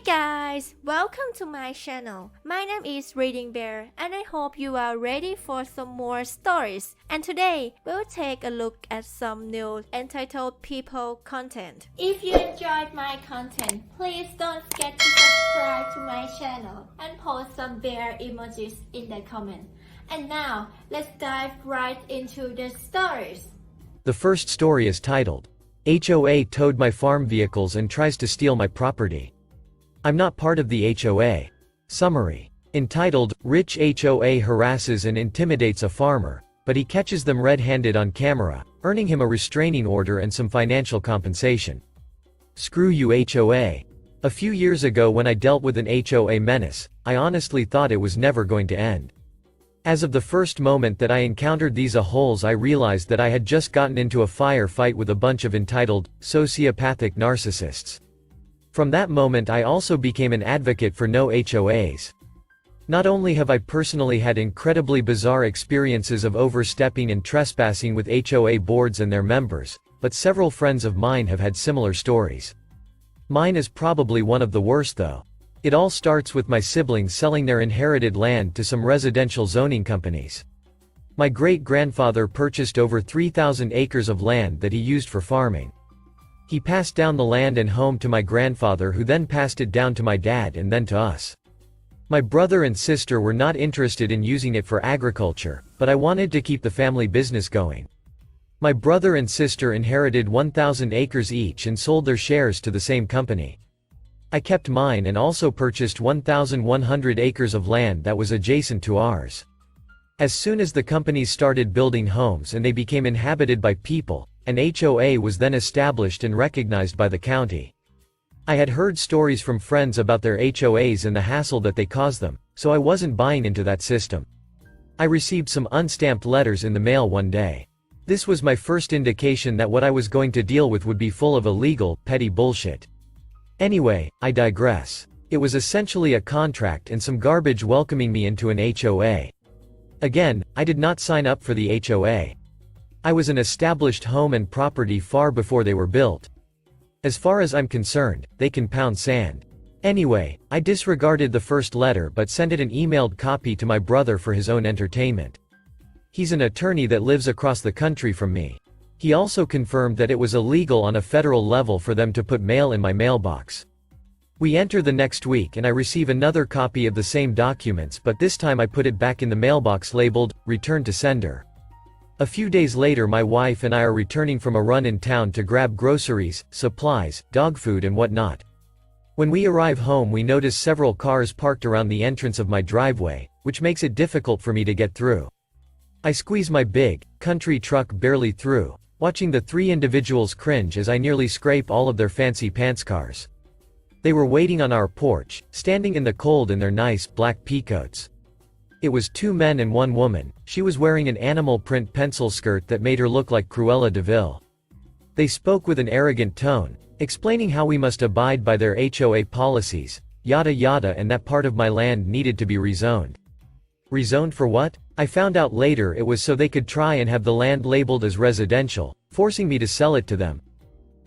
Guys, welcome to my channel. My name is ReadingBear and I hope you are ready for some more stories. And today, we'll take a look at some new entitled people content. If you enjoyed my content, please don't forget to subscribe to my channel and post some bear emojis in the comment. And now, let's dive right into the stories. The first story is titled, HOA towed my farm vehicles and tries to steal my property. I'm not part of the HOA. Summary. Entitled, Rich HOA harasses and intimidates a farmer, but he catches them red-handed on camera, earning him a restraining order and some financial compensation. Screw you HOA. A few years ago when I dealt with an HOA menace, I honestly thought it was never going to end. As of the first moment that I encountered these a-holes, I realized that I had just gotten into a firefight with a bunch of entitled, sociopathic narcissists. From that moment I also became an advocate for no HOAs. Not only have I personally had incredibly bizarre experiences of overstepping and trespassing with HOA boards and their members, but several friends of mine have had similar stories. Mine is probably one of the worst though. It all starts with my siblings selling their inherited land to some residential zoning companies. My great-grandfather purchased over 3,000 acres of land that he used for farming. He passed down the land and home to my grandfather, who then passed it down to my dad and then to us. My brother and sister were not interested in using it for agriculture, but I wanted to keep the family business going. My brother and sister inherited 1,000 acres each and sold their shares to the same company. I kept mine and also purchased 1,100 acres of land that was adjacent to ours. As soon as the companies started building homes and they became inhabited by people, an HOA was then established and recognized by the county. I had heard stories from friends about their HOAs and the hassle that they caused them, so I wasn't buying into that system. I received some unstamped letters in the mail one day. This was my first indication that what I was going to deal with would be full of illegal, petty bullshit. Anyway, I digress. It was essentially a contract and some garbage welcoming me into an HOA. Again, I did not sign up for the HOA. I was an established home and property far before they were built. As far as I'm concerned, they can pound sand. Anyway, I disregarded the first letter but sent it an emailed copy to my brother for his own entertainment. He's an attorney that lives across the country from me. He also confirmed that it was illegal on a federal level for them to put mail in my mailbox. We enter the next week and I receive another copy of the same documents, but this time I put it back in the mailbox labeled, Return to Sender. A few days later my wife and I are returning from a run in town to grab groceries, supplies, dog food and whatnot. When we arrive home we notice several cars parked around the entrance of my driveway, which makes it difficult for me to get through. I squeeze my big, country truck barely through, watching the three individuals cringe as I nearly scrape all of their fancy pants cars. They were waiting on our porch, standing in the cold in their nice, black peacoats. It was two men and one woman. She was wearing an animal print pencil skirt that made her look like Cruella de Vil. They spoke with an arrogant tone, explaining how we must abide by their HOA policies, yada yada, and that part of my land needed to be rezoned. Rezoned for what? I found out later it was so they could try and have the land labeled as residential, forcing me to sell it to them.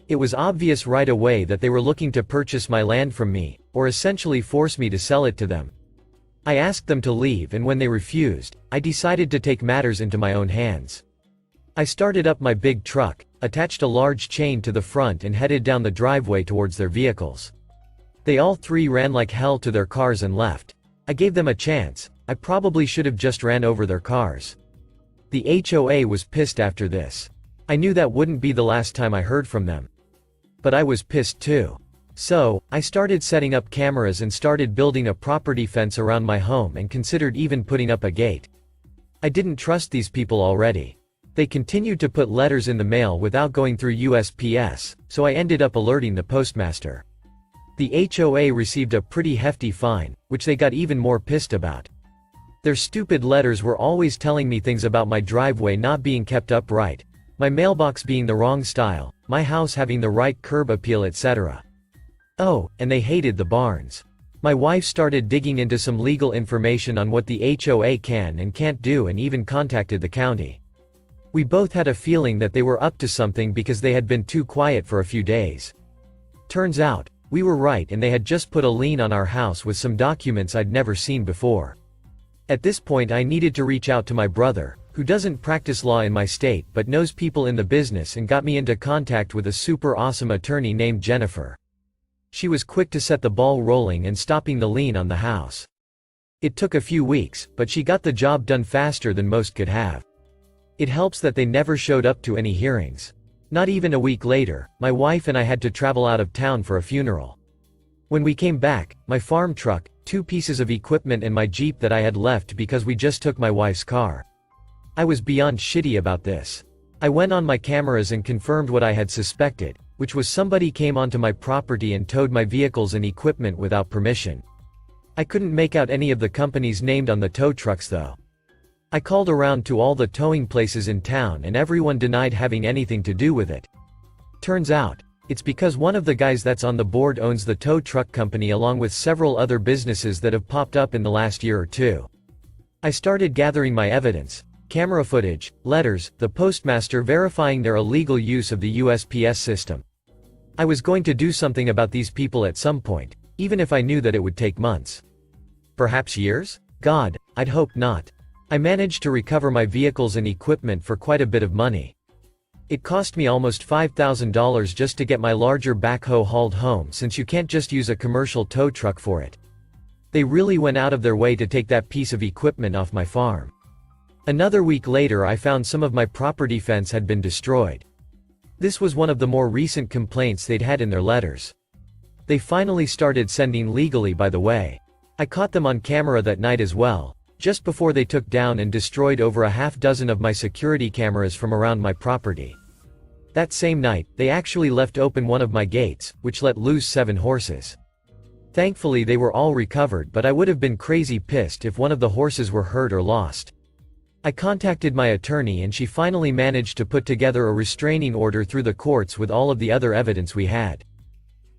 It was obvious right away that they were looking to purchase my land from me, or essentially force me to sell it to them. I asked them to leave and when they refused, I decided to take matters into my own hands. I started up my big truck, attached a large chain to the front and headed down the driveway towards their vehicles. They all three ran like hell to their cars and left. I gave them a chance. I probably should have just ran over their cars. The HOA was pissed after this. I knew that wouldn't be the last time I heard from them. But I was pissed too. So, I started setting up cameras and started building a property fence around my home and considered even putting up a gate. I didn't trust these people already. They continued to put letters in the mail without going through USPS, so I ended up alerting the postmaster. The HOA received a pretty hefty fine, which they got even more pissed about. Their stupid letters were always telling me things about my driveway not being kept up right, my mailbox being the wrong style, my house having the right curb appeal, etc. Oh, and they hated the barns. My wife started digging into some legal information on what the HOA can and can't do and even contacted the county. We both had a feeling that they were up to something because they had been too quiet for a few days. Turns out, We were right, and they had just put a lien on our house with some documents I'd never seen before. At this point I needed to reach out to my brother, who doesn't practice law in my state but knows people in the business, and got me into contact with a super awesome attorney named Jennifer. She was quick to set the ball rolling and stopping the lien on the house. It took a few weeks, but she got the job done faster than most could have. It helps that they never showed up to any hearings. Not even a week later, my wife and I had to travel out of town for a funeral. When we came back, my farm truck, 2 pieces of equipment and my Jeep that I had left because we just took my wife's car. I was beyond shitty about this. I went on my cameras and confirmed what I had suspected, which was somebody came onto my property and towed my vehicles and equipment without permission. I couldn't make out any of the companies named on the tow trucks though. I called around to all the towing places in town and everyone denied having anything to do with it. Turns out, it's because one of the guys that's on the board owns the tow truck company along with several other businesses that have popped up in the last year or two. I started gathering my evidence, camera footage, letters, the postmaster verifying their illegal use of the USPS system. I was going to do something about these people at some point, even if I knew that it would take months. Perhaps years? God, I'd hope not. I managed to recover my vehicles and equipment for quite a bit of money. It cost me almost $5,000 just to get my larger backhoe hauled home, since you can't just use a commercial tow truck for it. They really went out of their way to take that piece of equipment off my farm. Another week later I found some of my property fence had been destroyed. This was one of the more recent complaints they'd had in their letters. They finally started sending legally, by the way. I caught them on camera that night as well, just before they took down and destroyed over a half dozen of my security cameras from around my property. That same night, they actually left open one of my gates, which let loose 7 horses. Thankfully they were all recovered, but I would have been crazy pissed if one of the horses were hurt or lost. I contacted my attorney and she finally managed to put together a restraining order through the courts with all of the other evidence we had.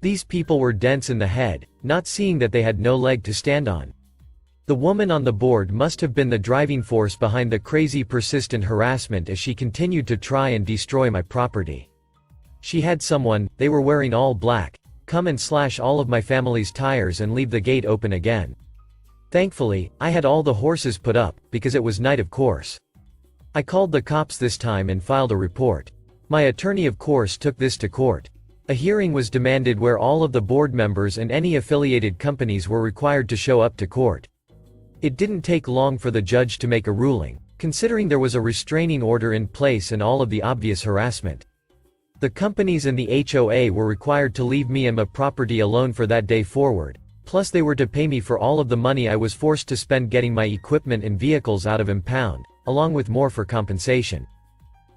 These people were dense in the head, not seeing that they had no leg to stand on. The woman on the board must have been the driving force behind the crazy persistent harassment as she continued to try and destroy my property. She had someone, they were wearing all black, come and slash all of my family's tires and leave the gate open again. Thankfully, I had all the horses put up, because it was night of course. I called the cops this time and filed a report. My attorney of course took this to court. A hearing was demanded where all of the board members and any affiliated companies were required to show up to court. It didn't take long for the judge to make a ruling, considering there was a restraining order in place and all of the obvious harassment. The companies and the HOA were required to leave me and my property alone for that day forward, plus they were to pay me for all of the money I was forced to spend getting my equipment and vehicles out of impound, along with more for compensation.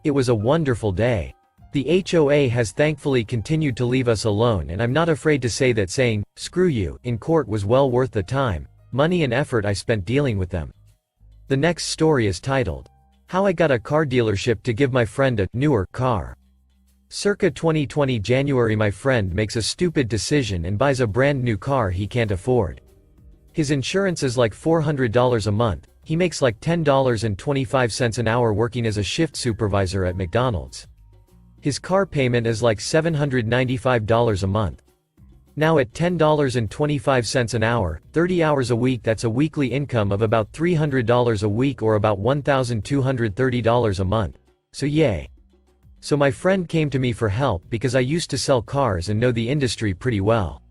It was a wonderful day. The HOA has thankfully continued to leave us alone, and I'm not afraid to say that saying, "Screw you," in court was well worth the time, money and effort I spent dealing with them. The next story is titled, How I Got a Car Dealership to Give My Friend a Newer Car. Circa 2020 January, my friend makes a stupid decision and buys a brand new car he can't afford. His insurance is like $400 a month, he makes like $10.25 an hour working as a shift supervisor at McDonald's. His car payment is like $795 a month. Now at $10.25 an hour, 30 hours a week, that's a weekly income of about $300 a week or about $1,230 a month. So yay. So my friend came to me for help because I used to sell cars and know the industry pretty well.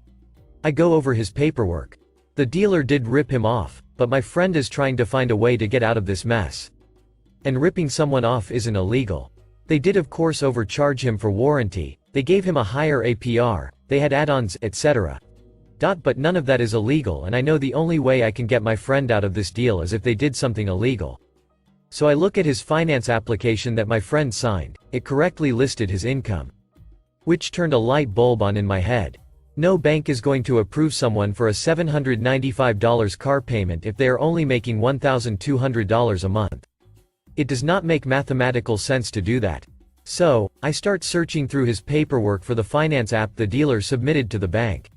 I go over his paperwork. The dealer did rip him off, but my friend is trying to find a way to get out of this mess. And ripping someone off isn't illegal. They did of course overcharge him for warranty, they gave him a higher APR, they had add-ons, etc. But none of that is illegal, and I know the only way I can get my friend out of this deal is if they did something illegal. So I look at his finance application that my friend signed, it correctly listed his income. Which turned a light bulb on in my head. No bank is going to approve someone for a $795 car payment if they are only making $1,200 a month. It does not make mathematical sense to do that. So, I start searching through his paperwork for the finance app the dealer submitted to the bank.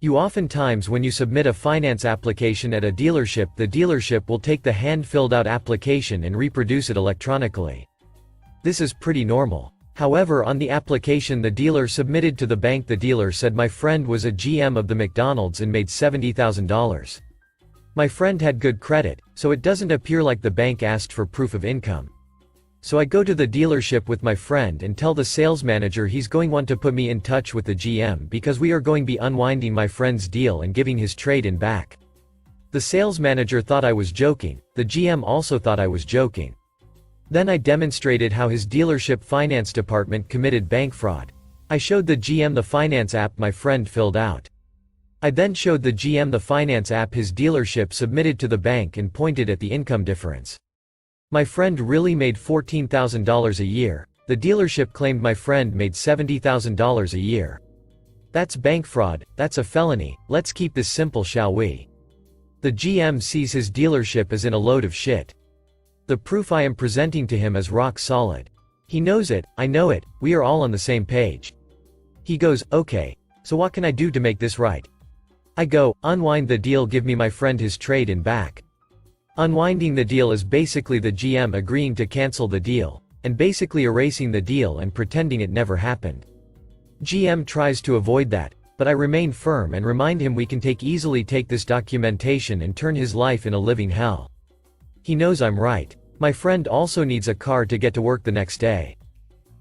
Oftentimes when you submit a finance application at a dealership, the dealership will take the hand-filled out application and reproduce it electronically. This is pretty normal. However, on the application the dealer submitted to the bank, the dealer said my friend was a GM of the McDonald's and made $70,000. My friend had good credit, so it doesn't appear like the bank asked for proof of income. So I go to the dealership with my friend and tell the sales manager he's going to want to put me in touch with the GM because we are going to be unwinding my friend's deal and giving his trade-in back. The sales manager thought I was joking, the GM also thought I was joking. Then I demonstrated how his dealership finance department committed bank fraud. I showed the GM the finance app my friend filled out. I then showed the GM the finance app his dealership submitted to the bank and pointed at the income difference. My friend really made $14,000 a year. The dealership claimed my friend made $70,000 a year. That's bank fraud, that's a felony. Let's keep this simple, shall we? The GM sees his dealership as in a load of shit. The proof I am presenting to him is rock solid. He knows it, I know it, we are all on the same page. He goes, okay, so what can I do to make this right? I go, unwind the deal, give me my friend his trade-in back. Unwinding the deal is basically the GM agreeing to cancel the deal, and basically erasing the deal and pretending it never happened. GM tries to avoid that, but I remain firm and remind him we can easily take this documentation and turn his life in a living hell. He knows I'm right. My friend also needs a car to get to work the next day.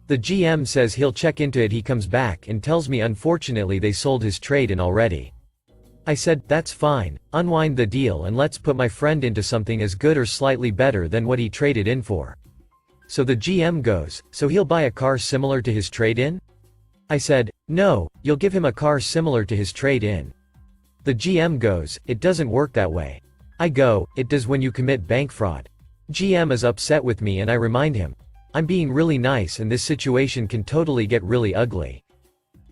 The GM says he'll check into it. He comes back and tells me unfortunately they sold his trade-in already. I said, that's fine, unwind the deal and let's put my friend into something as good or slightly better than what he traded in for. So the GM goes, so he'll buy a car similar to his trade-in? I said, no, you'll give him a car similar to his trade-in. The GM goes, it doesn't work that way. I go, it does when you commit bank fraud. GM is upset with me and I remind him, I'm being really nice and this situation can totally get really ugly.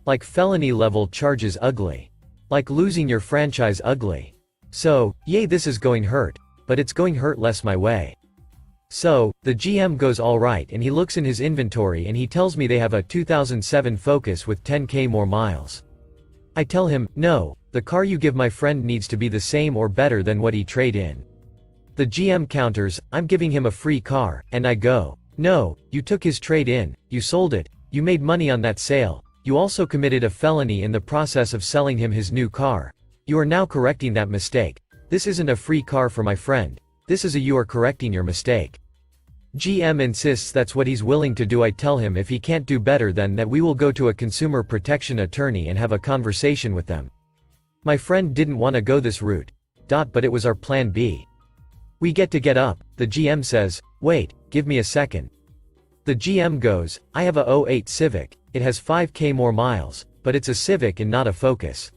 Like felony level charges ugly. Like losing your franchise ugly. So, yay, this is going hurt, but it's going hurt less my way. So, the GM goes alright and he looks in his inventory and he tells me they have a 2007 Focus with 10k more miles. I tell him, no, the car you give my friend needs to be the same or better than what he trade in. The GM counters, I'm giving him a free car, and I go, no, you took his trade in, you sold it, you made money on that sale, you also committed a felony in the process of selling him his new car. You are now correcting that mistake. This isn't a free car for my friend, this is you are correcting your mistake. GM insists that's what he's willing to do. I tell him if he can't do better than that we will go to a consumer protection attorney and have a conversation with them. My friend didn't want to go this route. But it was our plan B. We get up, the GM says, wait, give me a second. The GM goes, I have a 08 Civic, it has 5k more miles, but it's a Civic and not a Focus.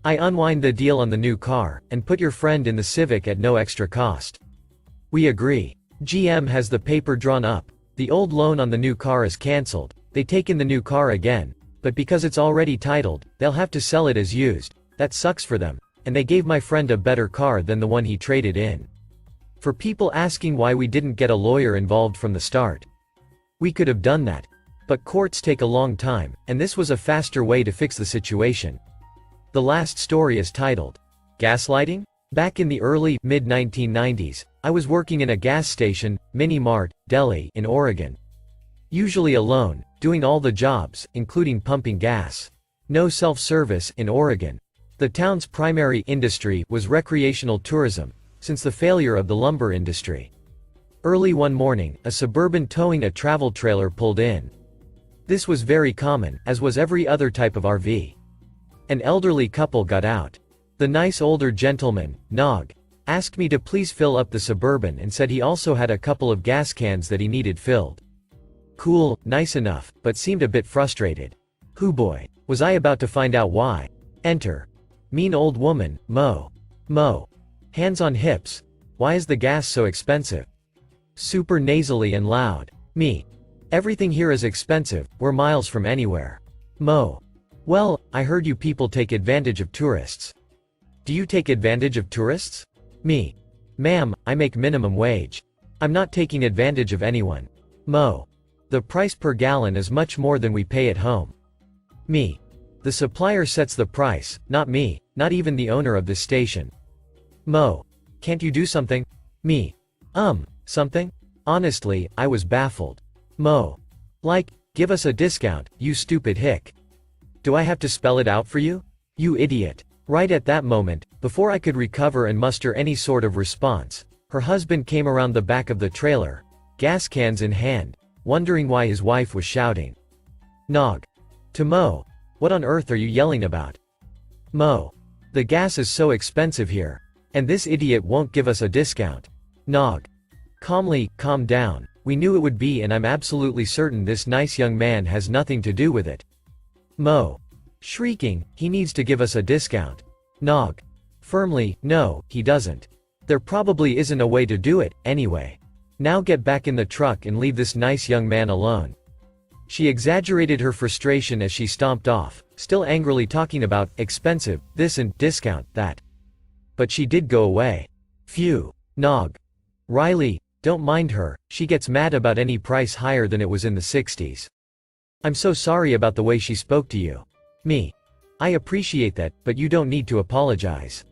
I unwind the deal on the new car, and put your friend in the Civic at no extra cost. We agree. GM has the paper drawn up, the old loan on the new car is cancelled, they take in the new car again, but because it's already titled, they'll have to sell it as used, that sucks for them, and they gave my friend a better car than the one he traded in. For people asking why we didn't get a lawyer involved from the start. We could have done that. But courts take a long time, and this was a faster way to fix the situation. The last story is titled, Gaslighting? Back in the early, mid-1990s, I was working in a gas station, mini mart, deli, in Oregon. Usually alone, doing all the jobs, including pumping gas. No self-service in Oregon. The town's primary industry was recreational tourism, since the failure of the lumber industry. Early one morning, a Suburban towing a travel trailer pulled in. This was very common, as was every other type of RV. An elderly couple got out. The nice older gentleman, Nog, asked me to please fill up the Suburban and said he also had a couple of gas cans that he needed filled. Cool, nice enough, but seemed a bit frustrated. Hoo boy, was I about to find out why. Enter. Mean old woman, Mo. Mo. Hands on hips. Why is the gas so expensive? Super nasally and loud. Me. Everything here is expensive, we're miles from anywhere. Mo. Well, I heard you people take advantage of tourists. Do you take advantage of tourists? Me. Ma'am, I make minimum wage. I'm not taking advantage of anyone. Mo. The price per gallon is much more than we pay at home. Me. The supplier sets the price, not me, not even the owner of this station. Mo. Can't you do something? Me. Something? Honestly, I was baffled. Mo. Like, Give us a discount, you stupid hick. Do I have to spell it out for you? You idiot. Right at that moment, before I could recover and muster any sort of response, her husband came around the back of the trailer, gas cans in hand, wondering why his wife was shouting. Nog. To Mo. What on earth are you yelling about? Mo. The gas is so expensive here. And this idiot won't give us a discount. Nog. Calmly, calm down. We knew it would be, and I'm absolutely certain this nice young man has nothing to do with it. Mo. Shrieking, he needs to give us a discount. Nog. Firmly, no, he doesn't. There probably isn't a way to do it, anyway. Now get back in the truck and leave this nice young man alone. She exaggerated her frustration as she stomped off, still angrily talking about expensive, this and discount, that. But she did go away. Phew. Nog. Riley, don't mind her, she gets mad about any price higher than it was in the 60s. I'm so sorry about the way she spoke to you. Me. I appreciate that, but you don't need to apologize.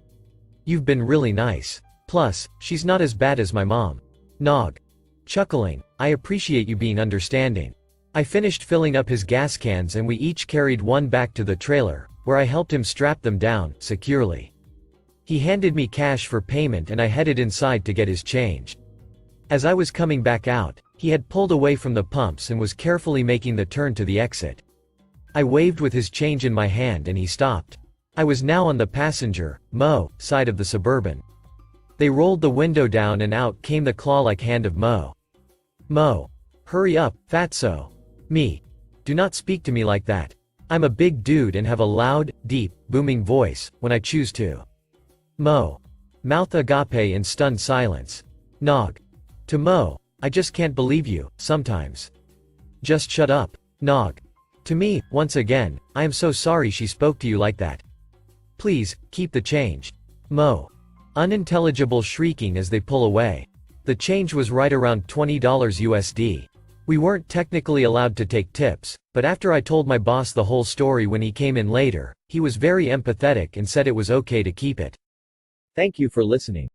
You've been really nice. Plus, she's not as bad as my mom. Nog. Chuckling, I appreciate you being understanding. I finished filling up his gas cans and we each carried one back to the trailer, where I helped him strap them down, securely. He handed me cash for payment and I headed inside to get his change. As I was coming back out, he had pulled away from the pumps and was carefully making the turn to the exit. I waved with his change in my hand and he stopped. I was now on the passenger, Mo, side of the Suburban. They rolled the window down and out came the claw-like hand of Mo. Mo. Hurry up, fatso. Me. Do not speak to me like that. I'm a big dude and have a loud, deep, booming voice, when I choose to. Mo. Mouth agape in stunned silence. Nog. To Mo. I just can't believe you, sometimes. Just shut up. Nog. To me, once again, I am so sorry she spoke to you like that. Please, keep the change. Mo. Unintelligible shrieking as they pull away. The change was right around $20 USD. We weren't technically allowed to take tips, but after I told my boss the whole story when he came in later, he was very empathetic and said it was okay to keep it. Thank you for listening.